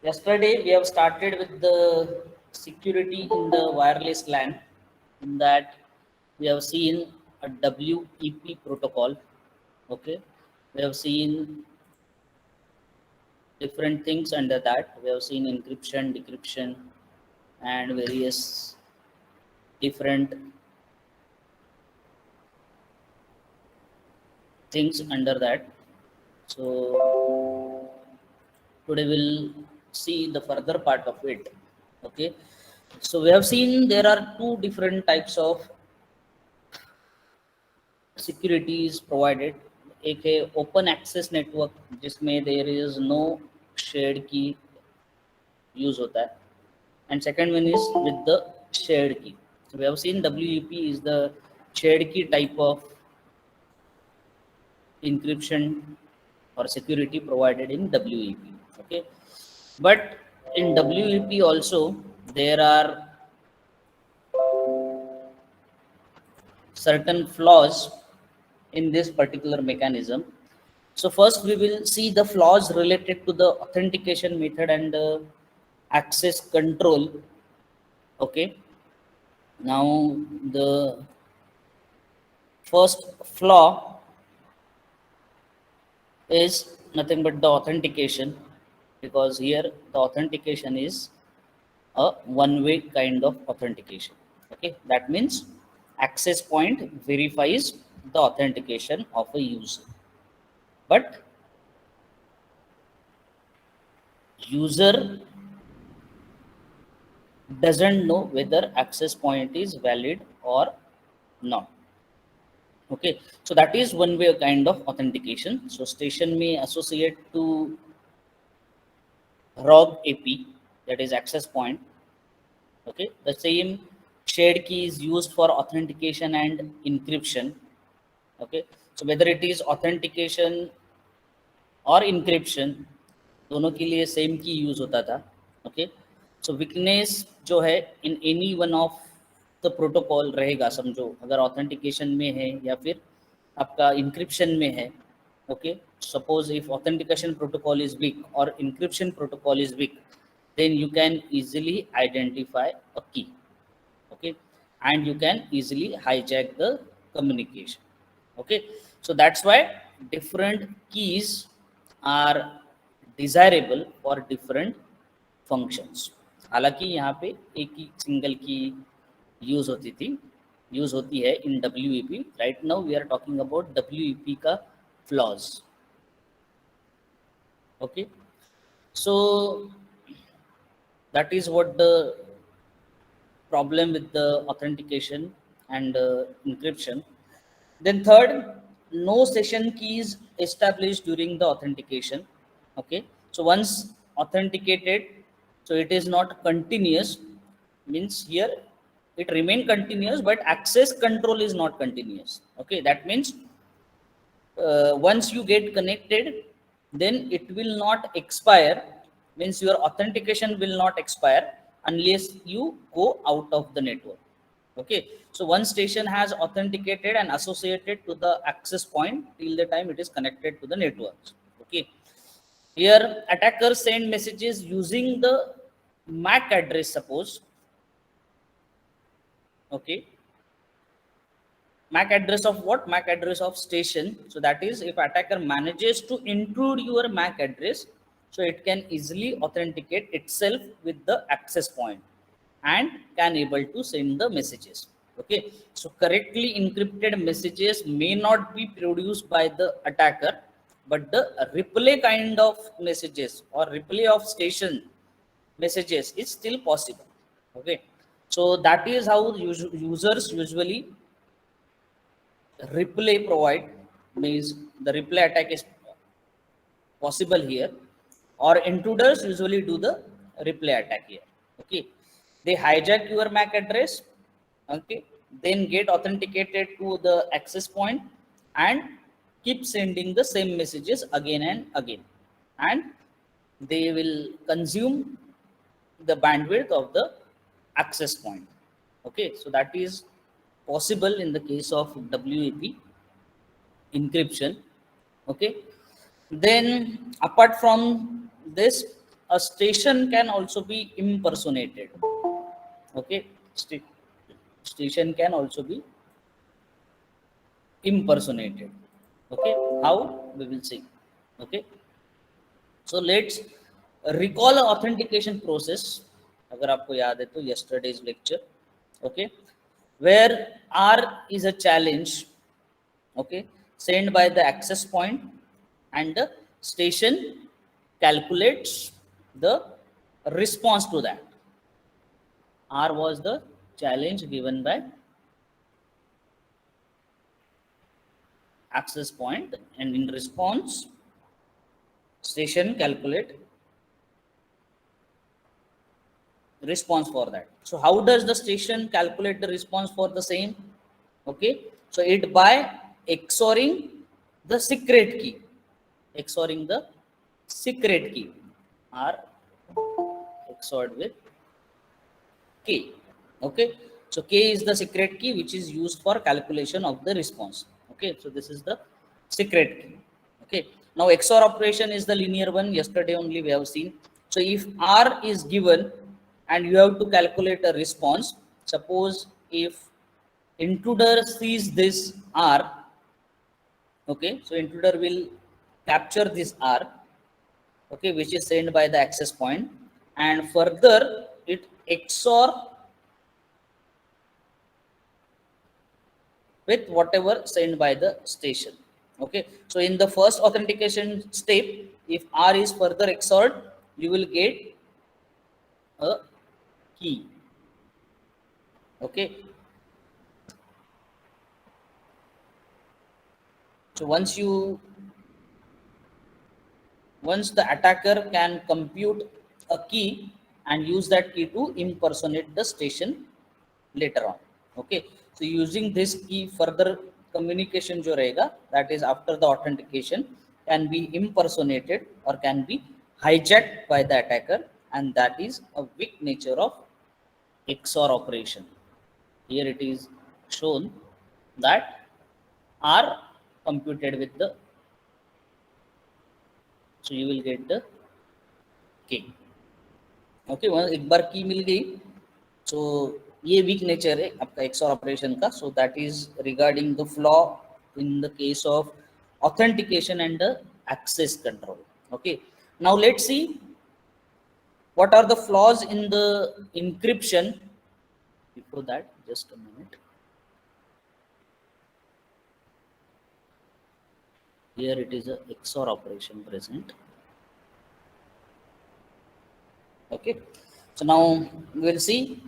Yesterday we have started with the security in the wireless LAN. In that we have seen a WEP protocol. Okay, we have seen different things under that. We have seen encryption, decryption, and various different things under that. So today we'll see the further part of it. Okay, so we have seen there are two different types of security is provided. एक है open access network जिसमें there is no shared की use होता है and second one is with the shared की. So we have seen WEP is the shared key type of encryption or security provided in WEP. Okay, but in WEP also there are certain flaws in this particular mechanism. So first we will see the flaws related to the authentication method and access control. Okay, now the first flaw is nothing but the authentication, because here the authentication is a one-way kind of authentication. Okay, that means access point verifies the authentication of a user, but user doesn't know whether access point is valid or not. Okay, so that is one way kind of authentication. So station may associate to ROG AP, that is access point. Okay, the same shared key is used for authentication and encryption. Okay, so whether it is authentication और encryption दोनों के लिए same की use होता था. Okay, सो weakness जो है in any one of the protocol रहेगा. समझो अगर ऑथेंटिकेशन में है या फिर आपका इंक्रिप्शन में है. Okay, suppose if authentication protocol is weak और encryption protocol is weak, then you can easily identify a key. Okay, and you can easily hijack the communication. Okay, so that's why different keys are desirable for different functions. हालांकि यहाँ पे एक ही single की use होती थी, use होती है in WEP. Right now we are talking about WEP का flaws. Okay, so that is what the problem with the authentication and encryption. Then third, no session keys established during the authentication. Okay, so once authenticated, so it is not continuous, means here it remain continuous but access control is not continuous. Okay, that means once you get connected, then it will not expire, means your authentication will not expire unless you go out of the network. Okay, so one station has authenticated and associated to the access point till the time it is connected to the network. Okay, here attackers send messages using the MAC address, suppose. Okay, MAC address of what? MAC address of station. So that is, if attacker manages to intrude your MAC address, so it can easily authenticate itself with the access point and can able to send the messages. Okay, so correctly encrypted messages may not be produced by the attacker, but the replay kind of messages or replay of station messages is still possible. Okay, so that is how users usually replay provide, means the replay attack is possible here, or intruders usually do the replay attack here. Okay, they hijack your MAC address. Okay, then get authenticated to the access point and keep sending the same messages again and again, and they will consume the bandwidth of the access point. Okay, so that is possible in the case of WEP encryption. Okay, then apart from this, a station can also be impersonated. Okay, station can also be impersonated. Okay, how, we will see. Okay, so let's recall authentication process. अगर आपको याद है तो yesterday's lecture. Okay, where R is a challenge, okay, sent by the access point, and the station calculates the response to that. R was the challenge given by access point, and in response station calculate response for that. So how does the station calculate the response for the same? Okay, so it by XORing the secret key, XORing the secret key, or XORed with K. Okay, so K is the secret key which is used for calculation of the response. Okay, so this is the secret key. Okay, now XOR operation is the linear one. Yesterday only we have seen. So if R is given and you have to calculate a response, suppose if intruder sees this R, okay, so intruder will capture this R, okay, which is sent by the access point, and further it XOR with whatever sent by the station. Okay, so in the first authentication step, if R is further XORed, you will get a key. Okay, so once the attacker can compute a key and use that key to impersonate the station later on. Okay, so using this key, further communication jo rahega, that is after the authentication, can be impersonated or can be hijacked by the attacker, and that is a weak nature of XOR operation. Here it is shown that R computed with the, so you will get the K. Okay, एक बार की मिल गई, so ये weak nature है आपका XOR operation का. So that is regarding the flaw in the case of authentication and the access control. Okay, now let's see what are the flaws in the encryption. Before that, just a minute. Here it is a XOR operation present. Okay, so now we will see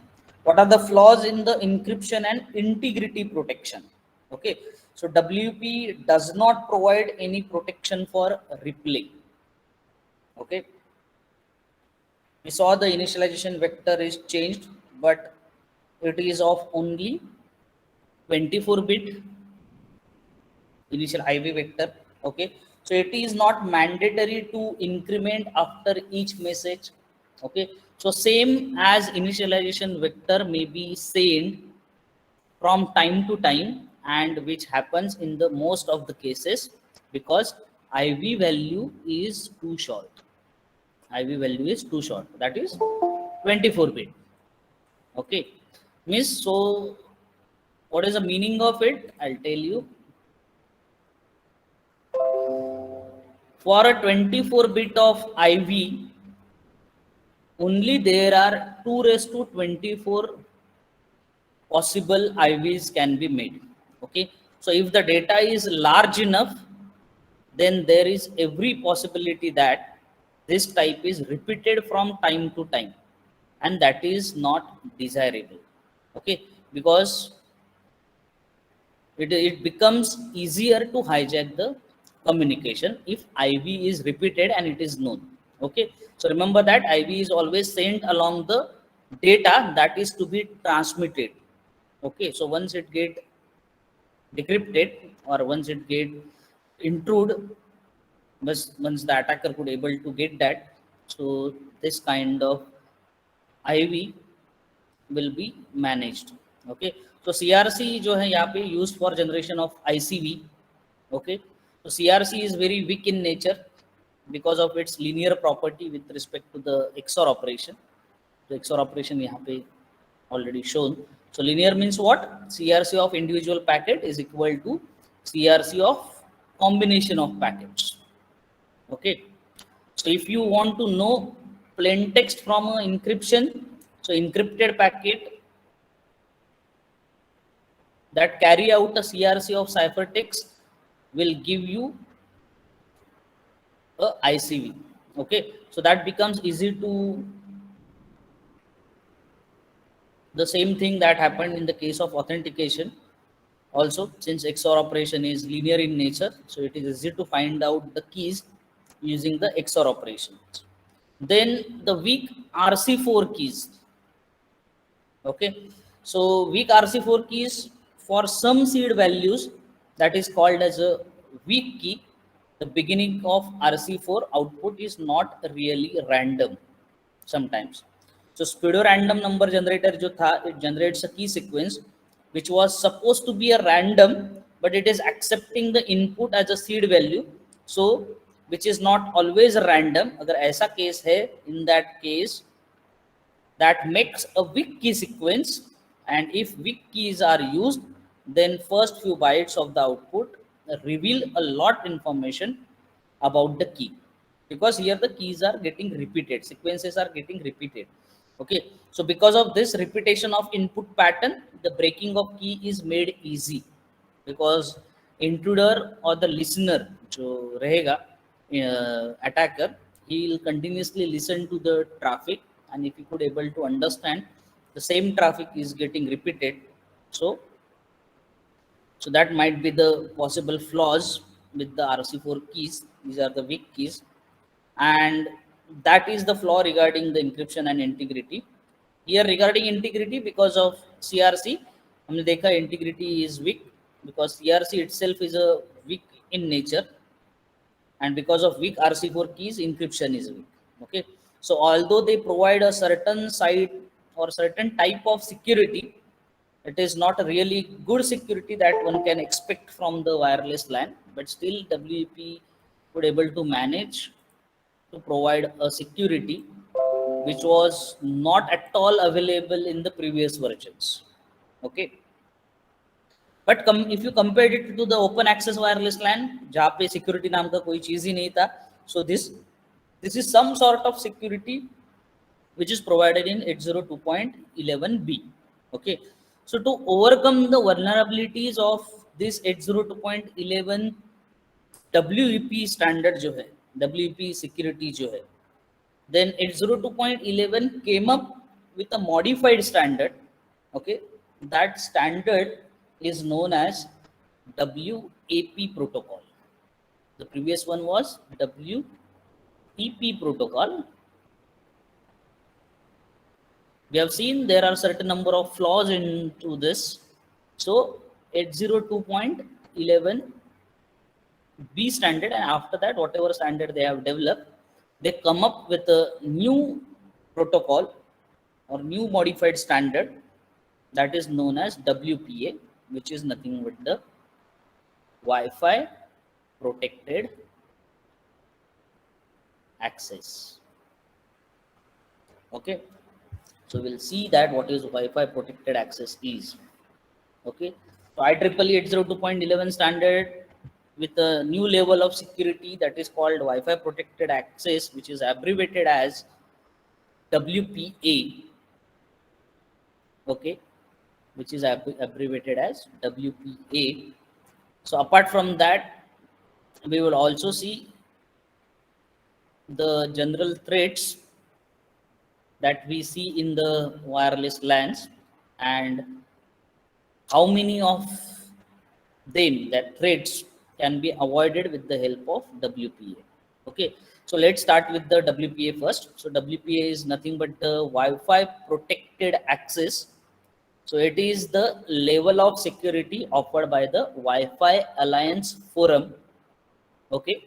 what are the flaws in the encryption and integrity protection. Okay, so WP does not provide any protection for rippling. Okay, we saw the initialization vector is changed, but it is of only 24-bit initial IV vector. Okay, so it is not mandatory to increment after each message. Okay, so same as initialization vector may be sent from time to time, and which happens in the most of the cases because IV value is too short. IV value is too short, that is 24-bit. Okay, miss, so what is the meaning of it? I'll tell you. For a 24-bit of IV, only there are 2 raised to 24 possible IVs can be made. Okay, so if the data is large enough, then there is every possibility that this type is repeated from time to time, and that is not desirable. Okay, because it becomes easier to hijack the communication if IV is repeated and it is known. Okay, so remember that IV is always sent along the data that is to be transmitted. Okay, so once it get decrypted or once it get intrude, once the attacker could able to get that, so this kind of IV will be managed. Okay, so CRC जो है यहाँ पे used for generation of ICV. Okay, so CRC is very weak in nature because of its linear property with respect to the XOR operation. The XOR operation यहाँ पे already shown. So linear means what? CRC of individual packet is equal to CRC of combination of packets. Okay. So if you want to know plain text from encryption, so encrypted packet that carry out a CRC of ciphertext will give you a ICV. Okay, so that becomes easy to the same thing that happened in the case of authentication. Also, since XOR operation is linear in nature, so it is easy to find out the keys using the XOR operations. Then the weak RC4 keys. Okay, so weak RC4 keys for some seed values, that is called as a weak key. The beginning of RC4 output is not really random sometimes. So pseudo random number generator जो था, it generates a key sequence which was supposed to be a random, but it is accepting the input as a seed value. So which is not always random. अगर ऐसा case है, in that case that makes a weak key sequence, and if weak keys are used, then first few bytes of the output reveal a lot information about the key, because here the keys are getting repeated, sequences are getting repeated. Okay, so because of this repetition of input pattern, the breaking of key is made easy, because intruder or the listener जो रहेगा attacker, he will continuously listen to the traffic, and if he could able to understand the same traffic is getting repeated, so that might be the possible flaws with the RC4 keys. These are the weak keys, and that is the flaw regarding the encryption and integrity. Here regarding integrity, because of CRC, हमने देखा integrity is weak because CRC itself is a weak in nature, and because of weak RC4 keys, encryption is weak. Okay, so although they provide a certain site or certain type of security, it is not a really good security that one can expect from the wireless LAN, but still WEP would able to manage to provide a security which was not at all available in the previous versions. Okay, but if you compare it to the open access wireless LAN, जहाँ पे security नाम का कोई चीज ही नहीं था, so this is some sort of security which is provided in 802.11b. Okay, so to overcome the vulnerabilities of this 802.11 WEP standard जो है, WEP security जो है, then 802.11 came up with a modified standard. Okay, that standard is known as WAP protocol. The previous one was WEP protocol. We have seen there are certain number of flaws into this. So 802.11 B standard, and after that whatever standard they have developed, they come up with a new protocol or new modified standard that is known as WPA, which is nothing but the Wi-Fi protected access. Okay, so we'll see that what is Wi-Fi protected access is. Okay, so IEEE 802.11 standard with a new level of security that is called Wi-Fi protected access, which is abbreviated as WPA. Okay, which is abbreviated as WPA. So apart from that, we will also see the general threats that we see in the wireless LANs, and how many of them, that threats, can be avoided with the help of WPA. Okay, so let's start with the WPA first. So WPA is nothing but the Wi-Fi protected access. So it is the level of security offered by the Wi-Fi Alliance Forum, okay,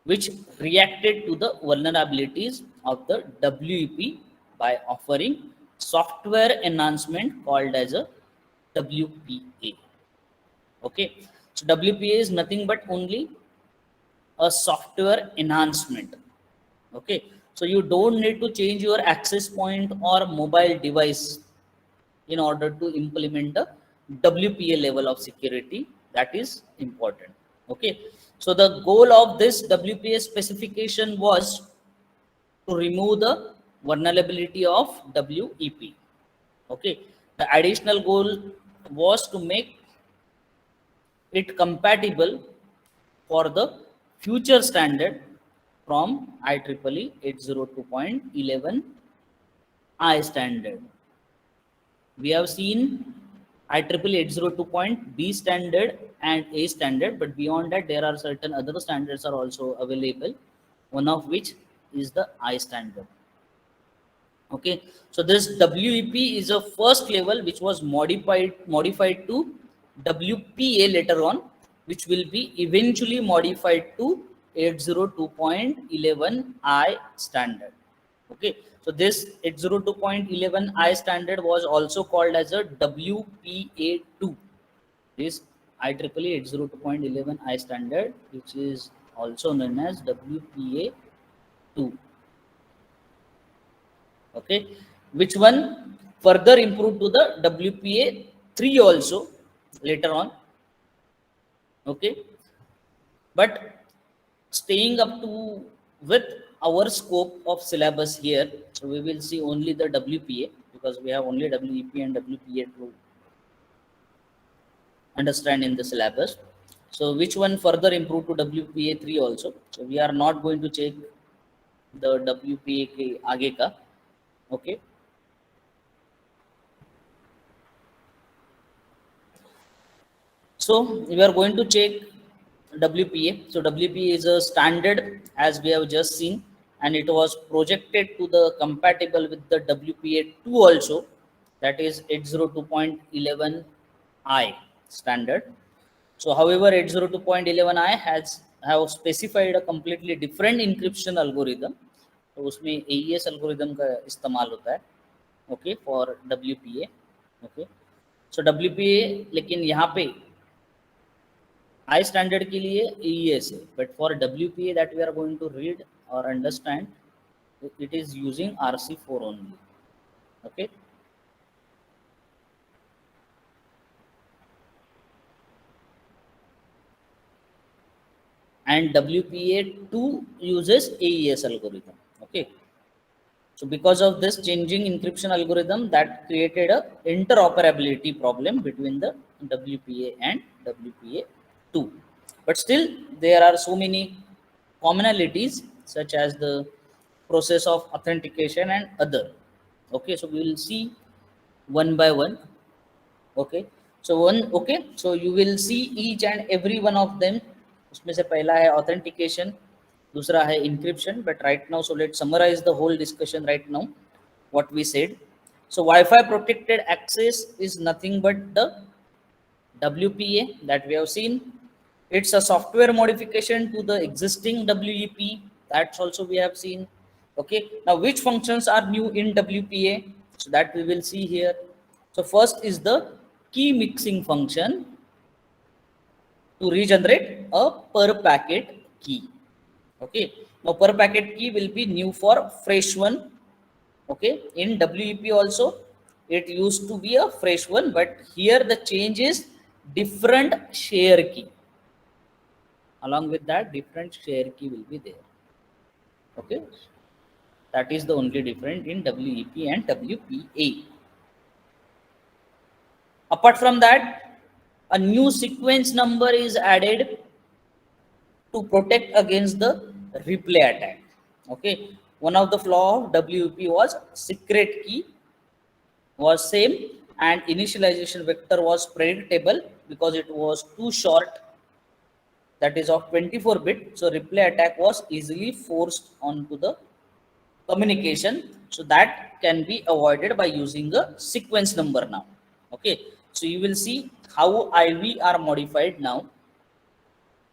which reacted to the vulnerabilities of the WEP by offering software enhancement called as a WPA. Okay, so WPA is nothing but only a software enhancement. Okay, so you don't need to change your access point or mobile device in order to implement the WPA level of security. That is important. Okay, so the goal of this WPA specification was to remove the vulnerability of WEP. Okay, the additional goal was to make it compatible for the future standard from IEEE 802.11 standard. We have seen IEEE 802.B standard and A standard, but beyond that, there are certain other standards are also available, one of which is the I standard. Okay, so this WEP is a first level which was modified to WPA later on, which will be eventually modified to 802.11 standard. Okay, so this 802.11 standard was also called as a WPA2. This IEEE 802.11 standard, which is also known as WPA2. Okay, which one further improved to the WPA 3 also later on. Okay, but staying up to with our scope of syllabus here, so we will see only the WPA because we have only WEP and WPA to understand in the syllabus. So which one further improved to WPA 3 also, so we are not going to check the WPA के आगे का. Okay, so we are going to check WPA. So WPA is a standard as we have just seen, and it was projected to the compatible with the WPA2 also, that is 802.11 standard. So however 802.11 has have specified a completely different encryption algorithm. तो उसमें AES algorithm का इस्तेमाल होता है. Okay, for WPA. Okay, so WPA लेकिन यहाँ पे I standard के लिए AES है, but for WPA that we are going to read or understand, it is using RC4 only. Okay, and WPA2 uses AES algorithm. Okay, so because of this changing encryption algorithm, that created a interoperability problem between the WPA and WPA2. But still, there are so many commonalities such as the process of authentication and other. Okay, so we will see one by one. Okay, so you will see each and every one of them. उसमें से पहला है authentication, दूसरा है encryption. But right now, so let's summarize the whole discussion right now. What we said. So Wi-Fi protected access is nothing but the WPA that we have seen. It's a software modification to the existing WEP. That's also we have seen. Okay, now which functions are new in WPA? So that we will see here. So first is the key mixing function to regenerate a per packet key. Okay, now per packet key will be new for fresh one. Okay, in WEP also it used to be a fresh one, but here the change is different share key. Along with that, different share key will be there. Okay, that is the only difference in WEP and WPA. Apart from that, a new sequence number is added to protect against the replay attack. Okay, one of the flaw of WEP was secret key was same and initialization vector was predictable because it was too short, that is of 24-bit. So replay attack was easily forced onto the communication. So that can be avoided by using a sequence number now. Okay, so you will see how IV are modified now.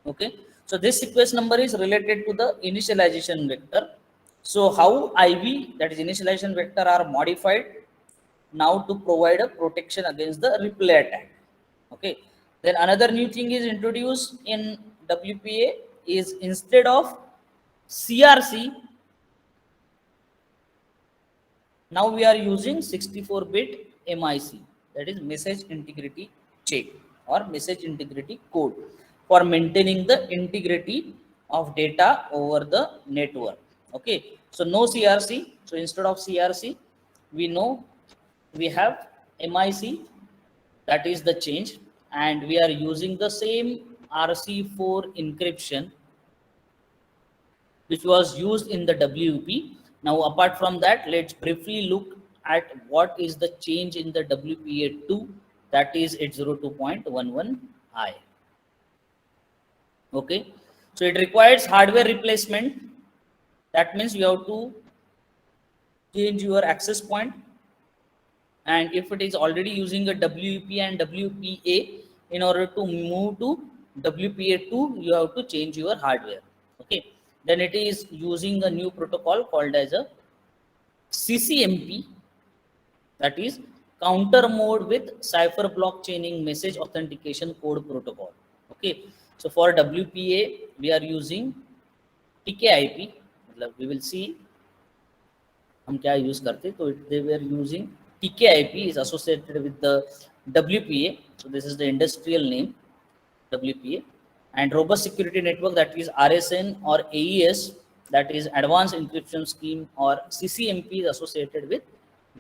Okay, so this sequence number is related to the initialization vector. So how IV, that is initialization vector, are modified now to provide a protection against the replay attack. Okay, then another new thing is introduced in WPA, is instead of CRC, now we are using 64-bit MIC, that is message integrity check or message integrity code for maintaining the integrity of data over the network. Okay, so no CRC. So instead of CRC, we know we have MIC, that is the change, and we are using the same RC4 encryption which was used in the WP. Now, apart from that, let's briefly look at what is the change in the WPA2, that is 802.11i. Okay, so it requires hardware replacement. That means you have to change your access point, and if it is already using a WEP and WPA, in order to move to WPA2, you have to change your hardware. Okay, then it is using a new protocol called as a CCMP, that is counter mode with cipher block chaining message authentication code protocol. Okay, so for WPA we are using TKIP. We will see हम क्या use करते, तो they were using TKIP is associated with the WPA, so this is the industrial name WPA, and robust security network, that is RSN or AES, that is advanced encryption scheme, or CCMP is associated with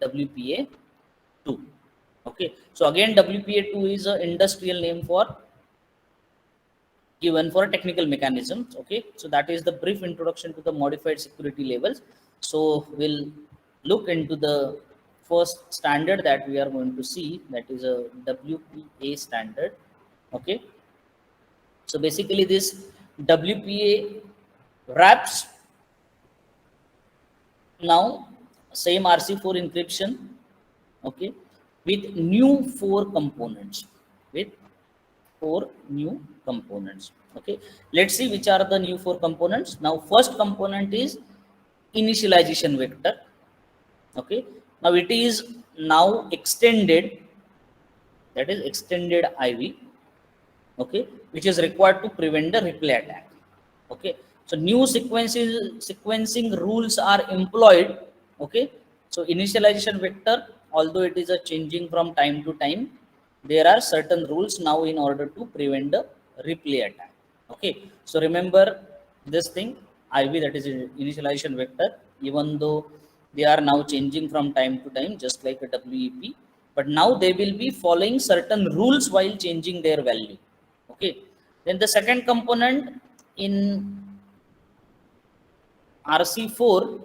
WPA2. Okay, so again WPA2 is an industrial name for given for technical mechanisms. Okay, so that is the brief introduction to the modified security levels. So we'll look into the first standard that we are going to see, that is a WPA standard. Okay, so basically this WPA wraps now same RC4 encryption, okay, with new 4 components, with 4 new components. Okay, let's see which are the new 4 components. Now first component is initialization vector. Okay, now it is now extended, that is extended IV, okay, which is required to prevent the replay attack. Okay, so new sequencing rules are employed. Okay, so initialization vector, although it is a changing from time to time, there are certain rules now in order to prevent the replay attack. Okay, so remember this thing, IV, that is initialization vector, even though they are now changing from time to time just like a WEP, but now they will be following certain rules while changing their value. Okay, then the second component in RC4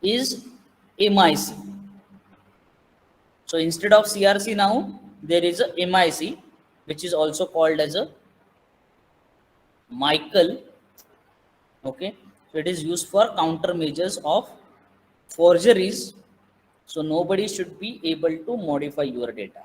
is MIC. So instead of CRC now there is a MIC, which is also called as a Michael. Okay, so it is used for countermeasures of forgeries. So nobody should be able to modify your data,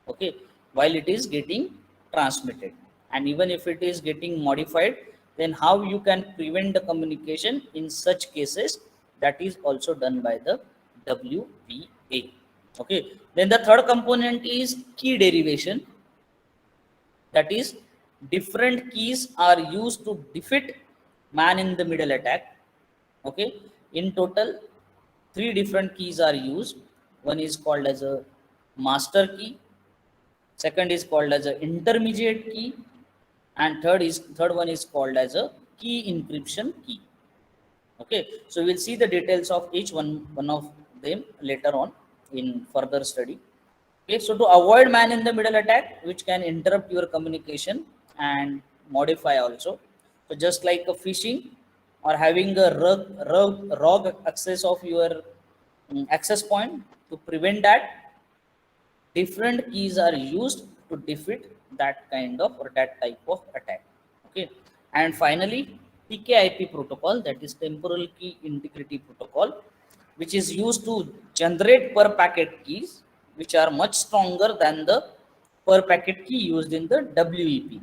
okay, while it is getting transmitted. And even if it is getting modified, then how you can prevent the communication in such cases, that is also done by the WPA. Okay, then the third component is key derivation, that is different keys are used to defeat man in the middle attack. Okay, in total 3 different keys are used. One is called as a master key, second is called as an intermediate key, and third one is called as a key encryption key. Okay, so we'll see the details of each one of them later on in further study. Okay, so to avoid man in the middle attack, which can interrupt your communication and modify also. So just like a phishing or having a rogue access of your access point, to prevent that, different keys are used to defeat that kind of or that type of attack. Okay, and finally TKIP protocol, that is temporal key integrity protocol, which is used to generate per packet keys which are much stronger than the per packet key used in the WEP.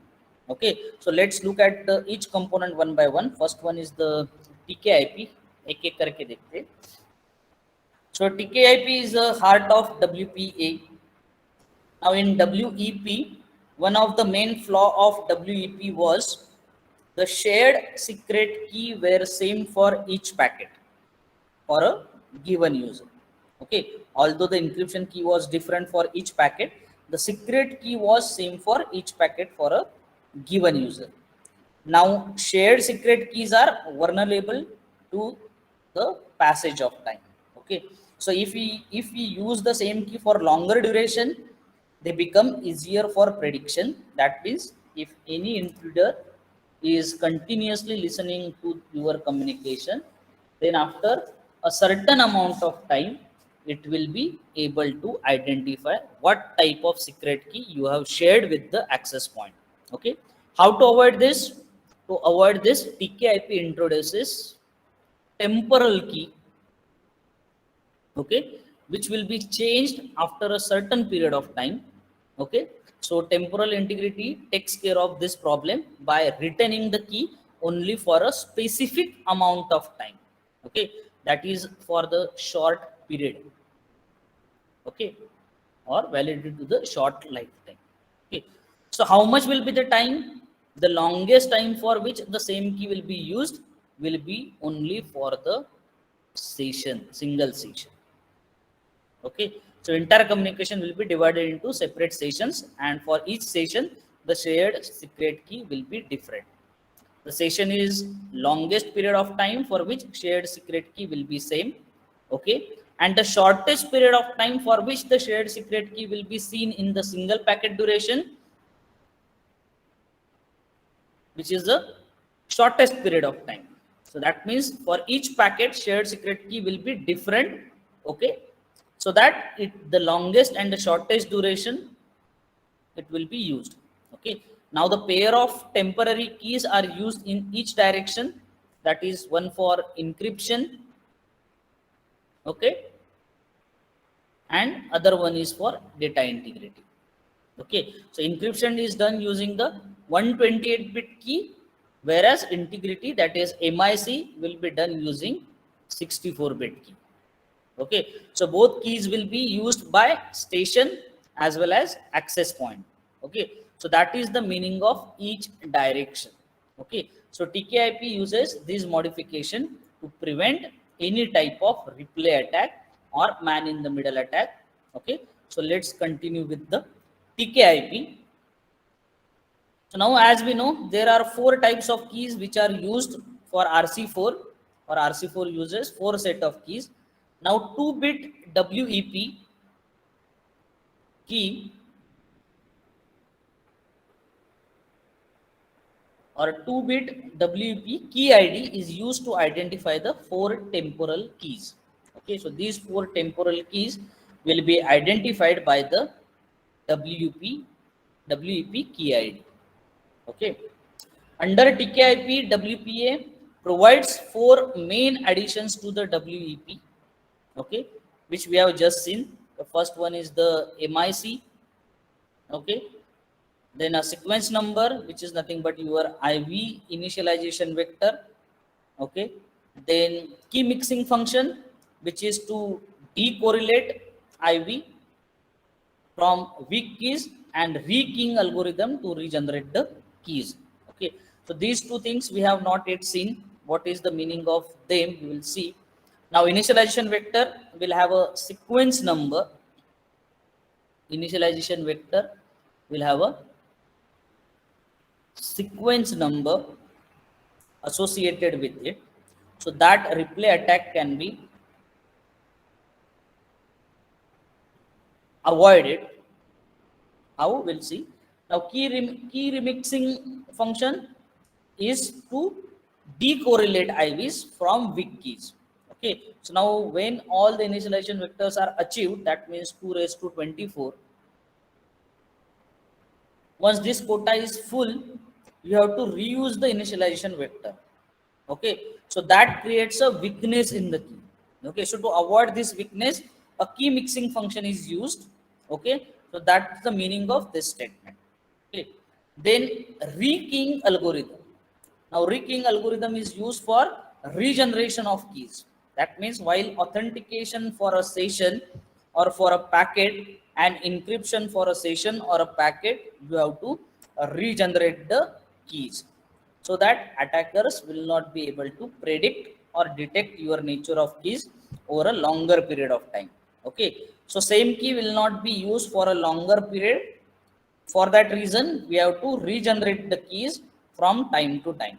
Okay, so let's look at each component one by one. First one is the TKIP. एक एक करके देखते हैं. So TKIP is the heart of WPA. Now in WEP, one of the main flaw of WEP was the shared secret key were same for each packet for a given user. Okay, although the encryption key was different for each packet, the secret key was same for each packet for a given user. Now shared secret keys are vulnerable to the passage of time. Okay, so if we use the same key for longer duration, they become easier for prediction. That means if any intruder is continuously listening to your communication, then after a certain amount of time it will be able to identify what type of secret key you have shared with the access point. Okay, how to avoid this? To avoid this, TKIP introduces temporal key, okay, which will be changed after a certain period of time. Okay, so temporal integrity takes care of this problem by retaining the key only for a specific amount of time. Okay, that is for the short period. Okay, or validity to the short lifetime. Okay, so how much will be the time? The longest time for which the same key will be used will be only for the session, single session. Okay, so entire communication will be divided into separate sessions, and for each session the shared secret key will be different. The session is longest period of time for which shared secret key will be same. Okay, and the shortest period of time for which the shared secret key will be seen in the single packet duration, which is the shortest period of time. So that means for each packet shared secret key will be different. Okay, so that the longest and the shortest duration it will be used. Okay, now the pair of temporary keys are used in each direction, that is one for encryption, okay, and other one is for data integrity. Okay, so encryption is done using the 128-bit key, whereas integrity, that is MIC, will be done using 64-bit key. Okay, so both keys will be used by station as well as access point. Okay, so that is the meaning of each direction. Okay, so TKIP uses this modification to prevent any type of replay attack or man in the middle attack. Okay, so let's continue with the TKIP. So now, as we know, there are 4 types of keys which are used for RC4 or RC4 uses 4 set of keys. Now 2-bit WEP key or 2-bit WEP key ID is used to identify the 4 temporal keys. Okay, so these 4 temporal keys will be identified by the WEP key ID. Okay, under TKIP, WPA provides 4 main additions to the WEP. Okay, which we have just seen. The first one is the MIC. Okay, then a sequence number, which is nothing but your IV initialization vector. Okay, then key mixing function, which is to decorrelate IV from weak keys, and rekeying algorithm to regenerate the keys. Okay, so these 2 things we have not yet seen. What is the meaning of them? We will see. Now initialization vector will have a sequence number. Initialization vector will have a sequence number associated with it, so that replay attack can be avoided. How? We'll see. Now key remixing function is to decorrelate IVs from weak keys. Okay, so now when all the initialization vectors are achieved, that means 2 raised to 24. Once this quota is full, you have to reuse the initialization vector. Okay, so that creates a weakness in the key. Okay, so to avoid this weakness, a key mixing function is used. Okay, so that's the meaning of this statement. Okay, then rekeying algorithm. Now rekeying algorithm is used for regeneration of keys. That means while authentication for a session or for a packet and encryption for a session or a packet, you have to regenerate the keys, so that attackers will not be able to predict or detect your nature of keys over a longer period of time. Okay, so same key will not be used for a longer period. For that reason, we have to regenerate the keys from time to time.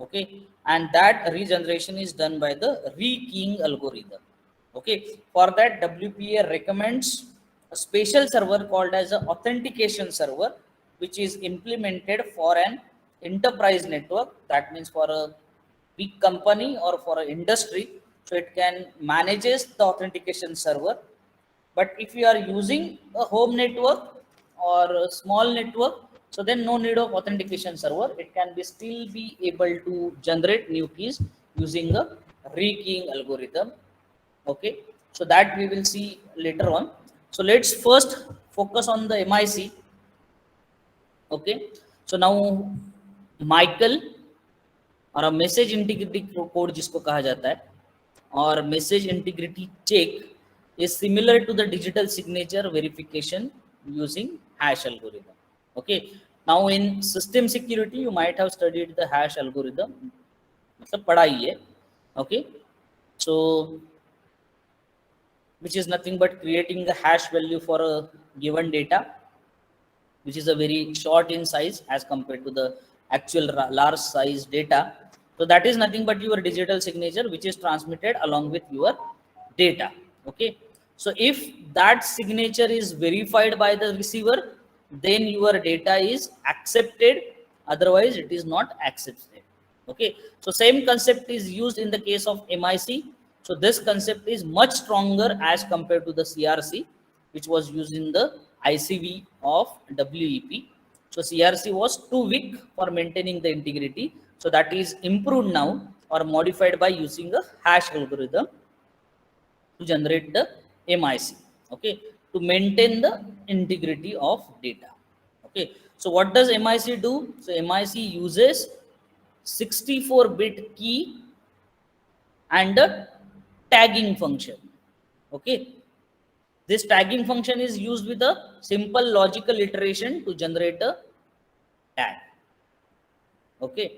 Okay, and that regeneration is done by the rekeying algorithm. Okay, for that, WPA recommends a special server called as an authentication server, which is implemented for an enterprise network. That means for a big company or for an industry, so it can manages the authentication server. But if you are using a home network or a small network, so then no need of authentication server. It can be still be able to generate new keys using a rekeying algorithm. Okay, so that we will see later on. So let's first focus on the MIC. Okay, so now Michael और message integrity code जिसको कहा जाता है, और message integrity check is similar to the digital signature verification using hash algorithm. Okay, now in system security you might have studied the hash algorithm, मतलब पढ़ा ही है. Okay, so which is nothing but creating a hash value for a given data, which is a very short in size as compared to the actual large size data. So that is nothing but your digital signature, which is transmitted along with your data. Okay, so if that signature is verified by the receiver, then your data is accepted, otherwise it is not accepted. Okay, so same concept is used in the case of MIC. So this concept is much stronger as compared to the CRC, which was used in the ICV of WEP. So CRC was too weak for maintaining the integrity. So that is improved now or modified by using a hash algorithm to generate the MIC. Okay, to maintain the integrity of data. Okay, so what does MIC do? So MIC uses 64-bit key and a tagging function. Okay, this tagging function is used with a simple logical iteration to generate a tag. Okay,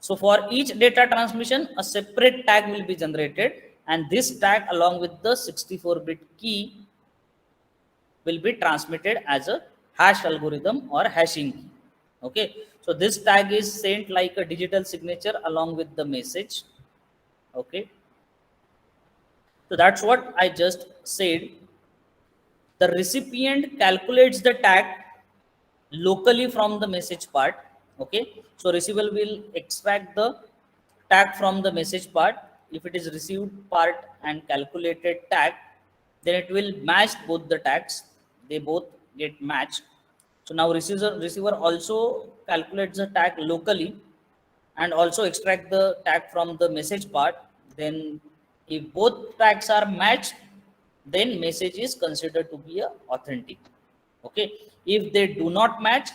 so for each data transmission, a separate tag will be generated, and this tag along with the 64-bit key will be transmitted as a hash algorithm or hashing key. Okay, so this tag is sent like a digital signature along with the message. Okay, so that's what I just said. The recipient calculates the tag locally from the message part. Okay, so receiver will extract the tag from the message part. If it is received part and calculated tag, then it will match both the tags, they both get matched. So now receiver also calculates the tag locally and also extract the tag from the message part. Then if both tags are matched, then message is considered to be a authentic. Okay, if they do not match,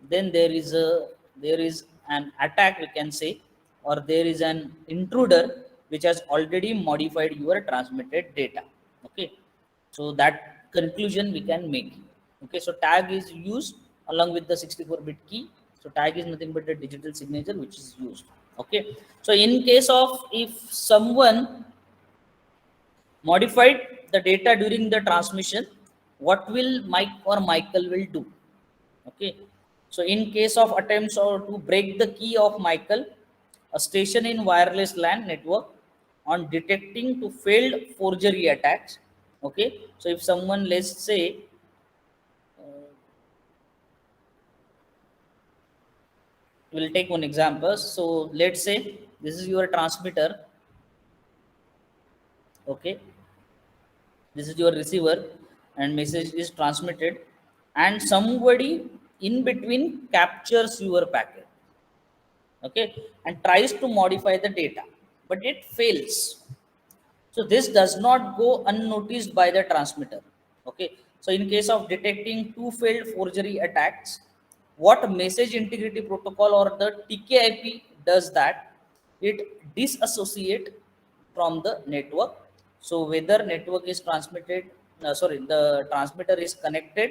then there is an attack, we can say, or there is an intruder which has already modified your transmitted data. Okay, so that conclusion we can make. Okay, so tag is used along with the 64-bit key. So tag is nothing but a digital signature which is used. Okay, so in case of if someone modified the data during the transmission, what will Mike or Michael will do? Okay, so in case of attempts or to break the key of Michael, a station in wireless LAN network on detecting to failed forgery attacks. Okay, so if someone, let's say, we'll take one example. So let's say this is your transmitter. Okay, this is your receiver and message is transmitted, and somebody in between captures your packet. Okay, and tries to modify the data, but it fails. So this does not go unnoticed by the transmitter. Okay, so in case of detecting two failed forgery attacks, what message integrity protocol or the TKIP does that it disassociate from the network. So whether network is transmitted the transmitter is connected,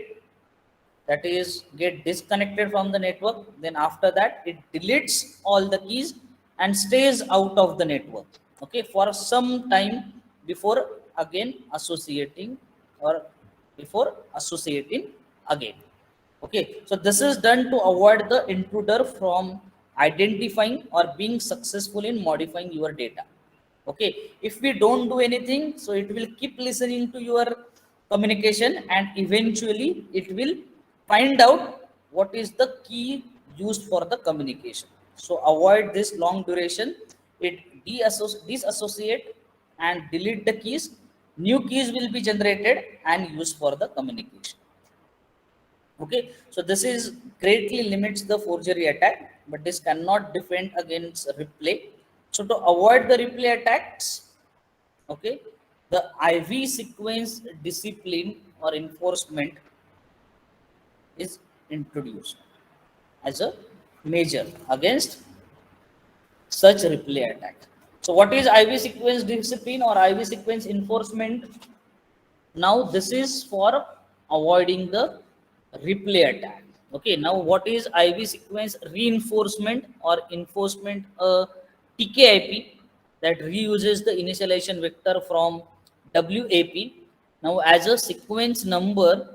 that is get disconnected from the network, then after that it deletes all the keys and stays out of the network, okay, for some time before again associating or before associating again. Okay, so this is done to avoid the intruder from identifying or being successful in modifying your data. Okay, if we don't do anything, so it will keep listening to your communication and eventually it will find out what is the key used for the communication. So avoid this long duration, it disassociate and delete the keys, new keys will be generated and used for the communication. Okay, so this is greatly limits the forgery attack, but this cannot defend against replay. So to avoid the replay attacks, okay, the IV sequence discipline or enforcement is introduced as a measure against such replay attack. So what is IV sequence discipline or IV sequence enforcement? Now this is for avoiding the replay attack. Okay, now what is IV sequence reinforcement or enforcement? TKIP that reuses the initialization vector from WAP now as a sequence number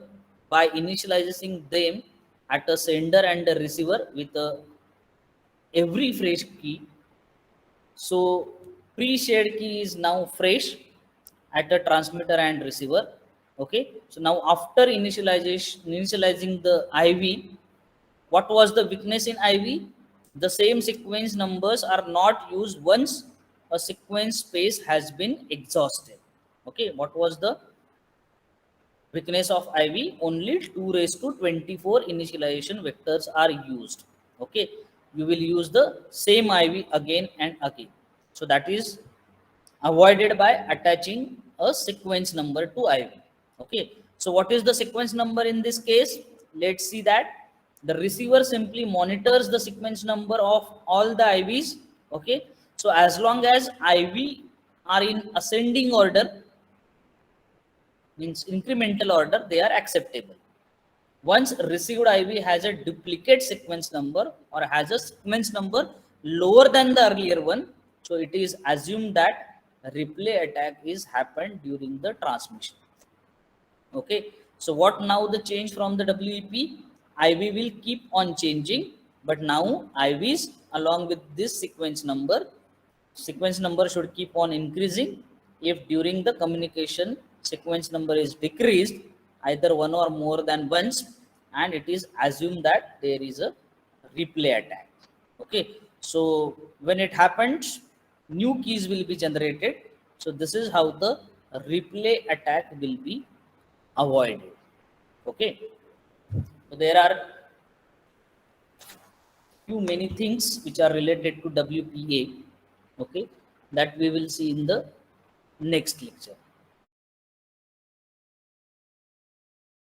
by initializing them at a sender and a receiver with every fresh key. So pre-shared key is now fresh at the transmitter and receiver. Okay. So now after initializing the IV, what was the weakness in IV? The same sequence numbers are not used once a sequence space has been exhausted. Okay. What was the weakness of IV? Only 2 raised to 24 initialization vectors are used. Okay. You will use the same IV again and again. So that is avoided by attaching a sequence number to IV. Okay, so what is the sequence number in this case? Let's see that the receiver simply monitors the sequence number of all the IVs. Okay, so as long as IV are in ascending order, means incremental order, they are acceptable. Once received IV has a duplicate sequence number or has a sequence number lower than the earlier one, so it is assumed that a replay attack is happened during the transmission. Okay, so what now the change from the WEP? IV will keep on changing, but now IVs along with this sequence number should keep on increasing. If during the communication sequence number is decreased either one or more than once, and it is assumed that there is a replay attack. Okay, so when it happens, new keys will be generated. So this is how the replay attack will be avoided. Okay, so there are few many things which are related to WPA, okay, that we will see in the next lecture.